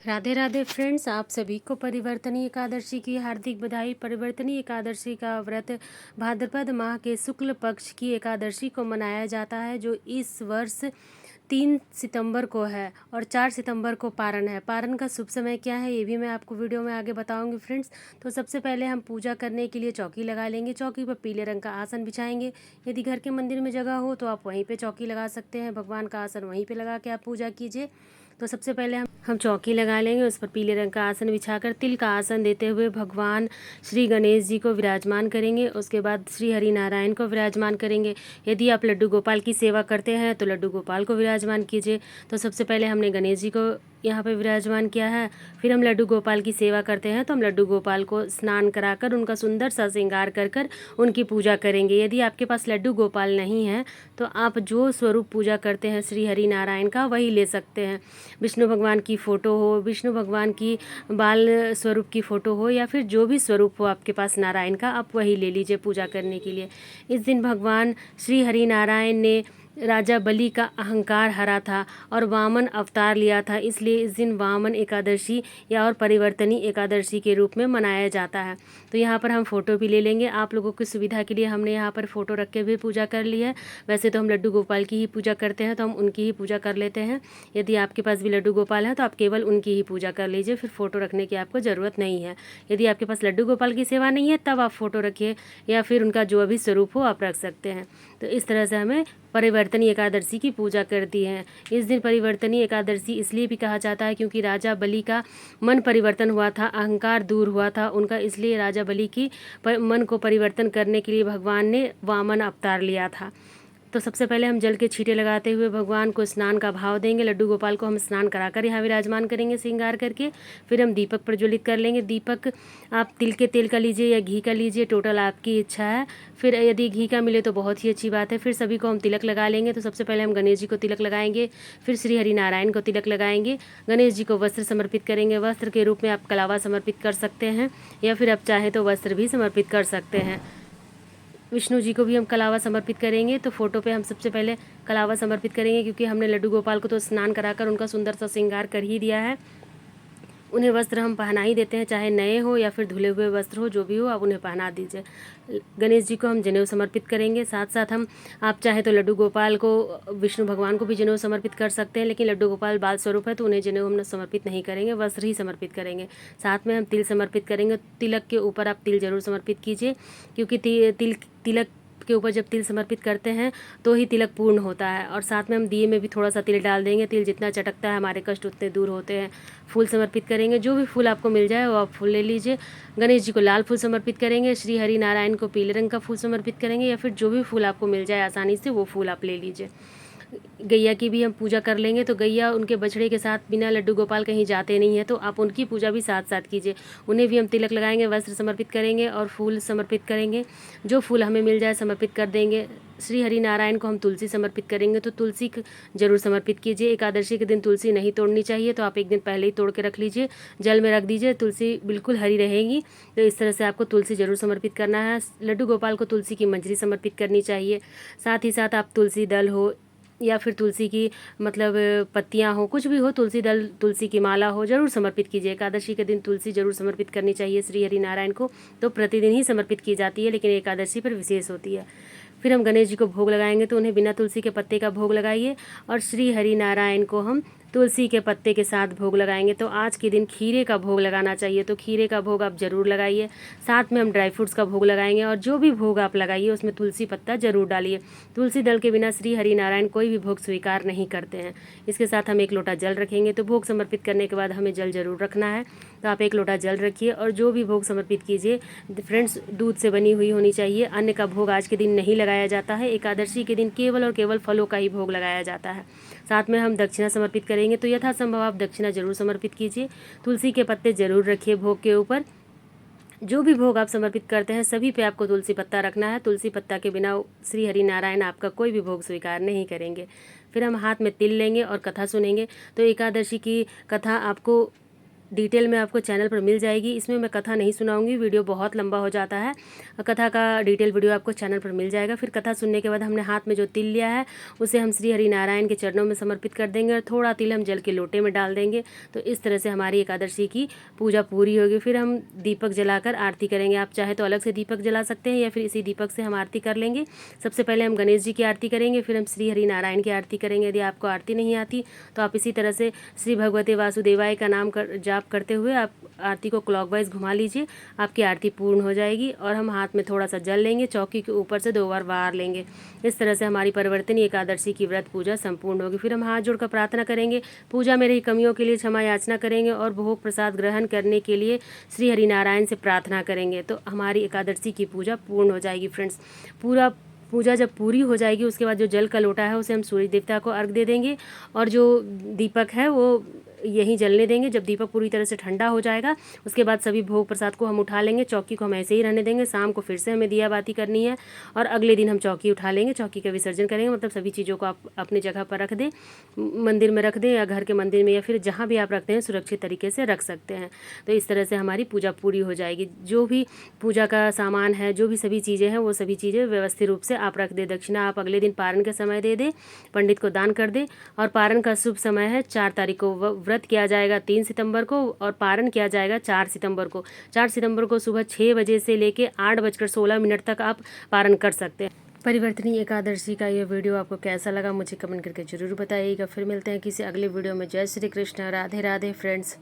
Radhe Radhe friends, आप सभी को परिवर्तनी एकादशी की हार्दिक बधाई। परिवर्तनी एकादशी का व्रत भाद्रपद माह के शुक्ल पक्ष की एकादशी को मनाया जाता है, जो इस वर्ष 3 सितंबर को है और 4 सितंबर को पारण है। पारण का शुभ समय क्या है ये भी मैं आपको वीडियो में आगे बताऊंगी फ्रेंड्स। तो सबसे पहले हम पूजा करने के लिए चौकी लगा लेंगे। चौकी पर पीले रंग का आसन बिछाएंगे। यदि घर के मंदिर में जगह हो तो आप वहीं पे चौकी लगा सकते हैं। भगवान का आसन वहीं पे लगा के आप पूजा कीजिए। तो सबसे पहले हम चौकी लगा लेंगे, उस पर पीले रंग का आसन बिछाकर तिल का आसन देते हुए भगवान श्री गणेश जी को विराजमान करेंगे। उसके बाद श्री हरि नारायण को विराजमान करेंगे। यदि आप लड्डू गोपाल की सेवा करते हैं तो लड्डू गोपाल को विराजमान कीजिए। तो सबसे पहले हमने गणेश जी को यहाँ पे विराजमान किया है। फिर हम लड्डू गोपाल की सेवा करते हैं तो हम लड्डू गोपाल को स्नान कराकर उनका सुंदर सा श्रृंगार कर कर उनकी पूजा करेंगे। यदि आपके पास लड्डू गोपाल नहीं है तो आप जो स्वरूप पूजा करते हैं श्री हरि नारायण का वही ले सकते हैं। विष्णु भगवान की फ़ोटो हो, विष्णु भगवान की बाल स्वरूप की फ़ोटो हो, या फिर जो भी स्वरूप हो आपके पास नारायण का, आप वही ले लीजिए पूजा करने के लिए। इस दिन भगवान श्री हरि नारायण ने राजा बलि का अहंकार हरा था और वामन अवतार लिया था, इसलिए इस दिन वामन एकादशी या और परिवर्तनी एकादशी के रूप में मनाया जाता है। तो यहाँ पर हम फ़ोटो भी ले लेंगे। आप लोगों की सुविधा के लिए हमने यहाँ पर फ़ोटो रख के भी पूजा कर ली है। वैसे तो हम लड्डू गोपाल की ही पूजा करते हैं, तो हम उनकी ही पूजा कर लेते हैं। यदि आपके पास भी लड्डू गोपाल है तो आप केवल उनकी ही पूजा कर लीजिए, फिर फ़ोटो रखने की आपको ज़रूरत नहीं है। यदि आपके पास लड्डू गोपाल की सेवा नहीं है तब आप फ़ोटो रखिए, या फिर उनका जो भी स्वरूप हो आप रख सकते हैं। तो इस तरह से हमें परिवर्तनी एकादशी की पूजा करती हैं। इस दिन परिवर्तनी एकादशी इसलिए भी कहा जाता है क्योंकि राजा बलि का मन परिवर्तन हुआ था, अहंकार दूर हुआ था उनका, इसलिए राजा बलि की मन को परिवर्तन करने के लिए भगवान ने वामन अवतार लिया था। तो सबसे पहले हम जल के छींटे लगाते हुए भगवान को स्नान का भाव देंगे। लड्डू गोपाल को हम स्नान कराकर यहाँ विराजमान करेंगे श्रृंगार करके। फिर हम दीपक प्रज्वलित कर लेंगे। दीपक आप तिल के तेल का लीजिए या घी का लीजिए, टोटल आपकी इच्छा है। फिर यदि घी का मिले तो बहुत ही अच्छी बात है। फिर सभी को हम तिलक लगा लेंगे। तो सबसे पहले हम गणेश जी को तिलक लगाएंगे, फिर श्री हरि नारायण को तिलक लगाएंगे। गणेश जी को वस्त्र समर्पित करेंगे। वस्त्र के रूप में आप कलावा समर्पित कर सकते हैं, या फिर आप चाहें तो वस्त्र भी समर्पित कर सकते हैं। विष्णु जी को भी हम कलावा समर्पित करेंगे। तो फोटो पे हम सबसे पहले कलावा समर्पित करेंगे, क्योंकि हमने लड्डू गोपाल को तो स्नान कराकर उनका सुंदर सा श्रृंगार कर ही दिया है। उन्हें वस्त्र हम पहना ही देते हैं, चाहे नए हो या फिर धुले हुए वस्त्र हो, जो भी हो आप उन्हें पहना दीजिए। गणेश जी को हम जनेऊ समर्पित करेंगे। साथ साथ हम, आप चाहे तो लड्डू गोपाल को, विष्णु भगवान को भी जनेऊ समर्पित कर सकते हैं, लेकिन लड्डू गोपाल बाल स्वरूप है तो उन्हें जनेऊ हम समर्पित नहीं करेंगे, वस्त्र ही समर्पित करेंगे। साथ में हम तिल समर्पित करेंगे। तिलक के ऊपर आप तिल जरूर समर्पित कीजिए, क्योंकि तिलक के ऊपर जब तिल समर्पित करते हैं तो ही तिलक पूर्ण होता है। और साथ में हम दिए में भी थोड़ा सा तिल डाल देंगे। तिल जितना चटकता है हमारे कष्ट उतने दूर होते हैं। फूल समर्पित करेंगे, जो भी फूल आपको मिल जाए वो आप फूल ले लीजिए। गणेश जी को लाल फूल समर्पित करेंगे, श्री हरि नारायण को पीले रंग का फूल समर्पित करेंगे, या फिर जो भी फूल आपको मिल जाए आसानी से वो फूल आप ले लीजिए। गैया की भी हम पूजा कर लेंगे। तो गैया उनके बछड़े के साथ बिना लड्डू गोपाल कहीं जाते नहीं है, तो आप उनकी पूजा भी साथ साथ कीजिए। उन्हें भी हम तिलक लगाएंगे, वस्त्र समर्पित करेंगे और फूल समर्पित करेंगे। जो फूल हमें मिल जाए समर्पित कर देंगे। श्री हरि नारायण को हम तुलसी समर्पित करेंगे, तो तुलसी जरूर समर्पित कीजिए। एकादशी के दिन तुलसी नहीं तोड़नी चाहिए, तो आप एक दिन पहले ही तोड़ के रख लीजिए, जल में रख दीजिए, तुलसी बिल्कुल हरी रहेगी। तो इस तरह से आपको तुलसी जरूर समर्पित करना है। लड्डू गोपाल को तुलसी की मंजरी समर्पित करनी चाहिए। साथ ही साथ आप तुलसी दल हो या फिर तुलसी की मतलब पत्तियां हो, कुछ भी हो, तुलसी दल, तुलसी की माला हो, जरूर समर्पित कीजिए। एकादशी के दिन तुलसी जरूर समर्पित करनी चाहिए श्री हरि नारायण को। तो प्रतिदिन ही समर्पित की जाती है, लेकिन एकादशी पर विशेष होती है। फिर हम गणेश जी को भोग लगाएंगे, तो उन्हें बिना तुलसी के पत्ते का भोग लगाइए, और श्री हरि नारायण को हम तुलसी के पत्ते के साथ भोग लगाएंगे। तो आज के दिन खीरे का भोग लगाना चाहिए, तो खीरे का भोग आप ज़रूर लगाइए। साथ में हम ड्राई फ्रूट्स का भोग लगाएंगे, और जो भी भोग आप लगाइए उसमें तुलसी पत्ता जरूर डालिए। तुलसी दल के बिना श्री हरि नारायण कोई भी भोग स्वीकार नहीं करते हैं। इसके साथ हम एक लोटा जल रखेंगे। तो भोग समर्पित करने के बाद हमें जल जरूर रखना है, तो आप एक लोटा जल रखिए। और जो भी भोग समर्पित कीजिए फ्रेंड्स, दूध से बनी हुई होनी चाहिए। अन्न का भोग आज के दिन नहीं लगाया जाता है। एकादशी के दिन केवल और केवल फलों का ही भोग लगाया जाता है। साथ में हम दक्षिणा समर्पित करेंगे, तो यथासंभव आप दक्षिणा जरूर समर्पित कीजिए। तुलसी के पत्ते जरूर रखिए भोग के ऊपर। जो भी भोग आप समर्पित करते हैं सभी पे आपको तुलसी पत्ता रखना है। तुलसी पत्ता के बिना श्री हरि नारायण आपका कोई भी भोग स्वीकार नहीं करेंगे। फिर हम हाथ में तिल लेंगे और कथा सुनेंगे। तो एकादशी की कथा आपको डिटेल में आपको चैनल पर मिल जाएगी। इसमें मैं कथा नहीं सुनाऊंगी, वीडियो बहुत लंबा हो जाता है। कथा का डिटेल वीडियो आपको चैनल पर मिल जाएगा। फिर कथा सुनने के बाद हमने हाथ में जो तिल लिया है उसे हम श्री हरि नारायण के चरणों में समर्पित कर देंगे और थोड़ा तिल हम जल के लोटे में डाल देंगे। तो इस तरह से हमारी एकादशी की पूजा पूरी होगी। फिर हम दीपक जलाकर आरती करेंगे। आप चाहे तो अलग से दीपक जला सकते हैं या फिर इसी दीपक से हम आरती कर लेंगे। सबसे पहले हम गणेश जी की आरती करेंगे, फिर हम श्री हरि नारायण की आरती करेंगे। यदि आपको आरती नहीं आती तो आप इसी तरह से श्री भगवते वासुदेवाय का नाम जाप करते हुए आप आरती को क्लॉकवाइज घुमा लीजिए, आपकी आरती पूर्ण हो जाएगी। और हम हाथ में थोड़ा सा जल लेंगे, चौकी के ऊपर से 2 बार वार लेंगे। इस तरह से हमारी परिवर्तनीय एकादशी की व्रत पूजा संपूर्ण होगी। फिर हम हाथ जोड़कर प्रार्थना करेंगे, पूजा में रही कमियों के लिए क्षमा याचना करेंगे और भोग प्रसाद ग्रहण करने के लिए श्री हरि नारायण से प्रार्थना करेंगे। तो हमारी एकादशी की पूजा पूर्ण हो जाएगी फ्रेंड्स। पूजा जब पूरी हो जाएगी उसके बाद जो जल का लोटा है उसे हम सूर्य देवता को अर्घ दे देंगे और जो दीपक है वो यहीं जलने देंगे। जब दीपक पूरी तरह से ठंडा हो जाएगा उसके बाद सभी भोग प्रसाद को हम उठा लेंगे। चौकी को हम ऐसे ही रहने देंगे। शाम को फिर से हमें दिया बाती करनी है और अगले दिन हम चौकी उठा लेंगे, चौकी का विसर्जन करेंगे। मतलब सभी चीज़ों को आप अपनी जगह पर रख दें, मंदिर में रख दें या घर के मंदिर में या फिर जहाँ भी आप रखते हैं सुरक्षित तरीके से रख सकते हैं। तो इस तरह से हमारी पूजा पूरी हो जाएगी। जो भी पूजा का सामान है, जो भी सभी चीज़ें हैं वो सभी चीज़ें व्यवस्थित रूप से आप रख दें। दक्षिणा आप अगले दिन पारण के समय दे दें, पंडित को दान कर दें। और पारण का शुभ समय है 4 तारीख को। व्रत किया जाएगा 3 सितंबर को और पारण किया जाएगा 4 सितंबर को। 4 सितंबर को सुबह 6 बजे से लेके 8:16 तक आप पारण कर सकते हैं। परिवर्तनीय एकादशी का ये वीडियो आपको कैसा लगा मुझे कमेंट करके ज़रूर बताइएगा। फिर मिलते हैं किसी अगले वीडियो में। जय श्री कृष्ण, राधे राधे फ्रेंड्स।